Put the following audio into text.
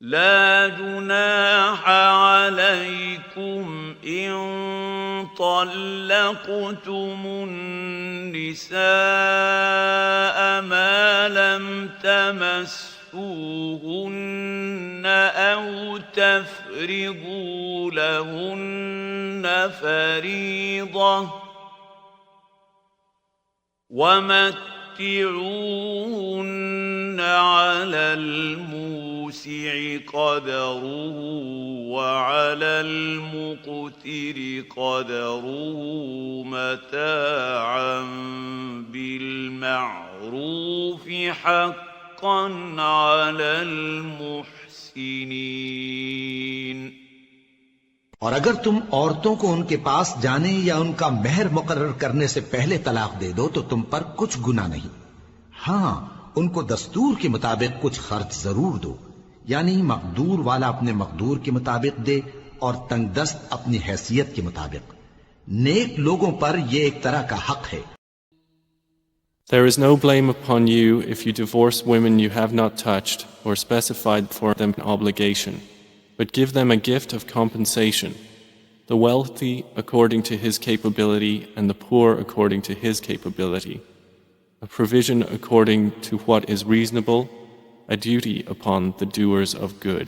لا جناح عليكم إن طلقتم النساء ما لم تمسوهن أو تفرضوا لهن فريضة ومتعوهن على الموسع قدره وعلى المقتر قدره متاعا بالمعروف حقا على المحسنين. और अगर तुम औरतों को उनके पास जाने या उनका मेहर मुकर्रर करने से पहले तलाक दे दो तो तुम पर कुछ गुनाह नहीं। हाँ, उनको दस्तूर के मुताबिक कुछ खर्च जरूर दो, यानी मकदूर वाला अपने मकदूर के मुताबिक दे और तंगदस्त अपनी हैसियत के मुताबिक। नेक लोगों पर यह एक तरह का हक है। There is no blame upon you if you divorce women you have not touched or specified for them an obligation, but give them a gift of compensation, the wealthy according to his capability and the poor according to his capability, a provision according to what is reasonable, a duty upon the doers of good.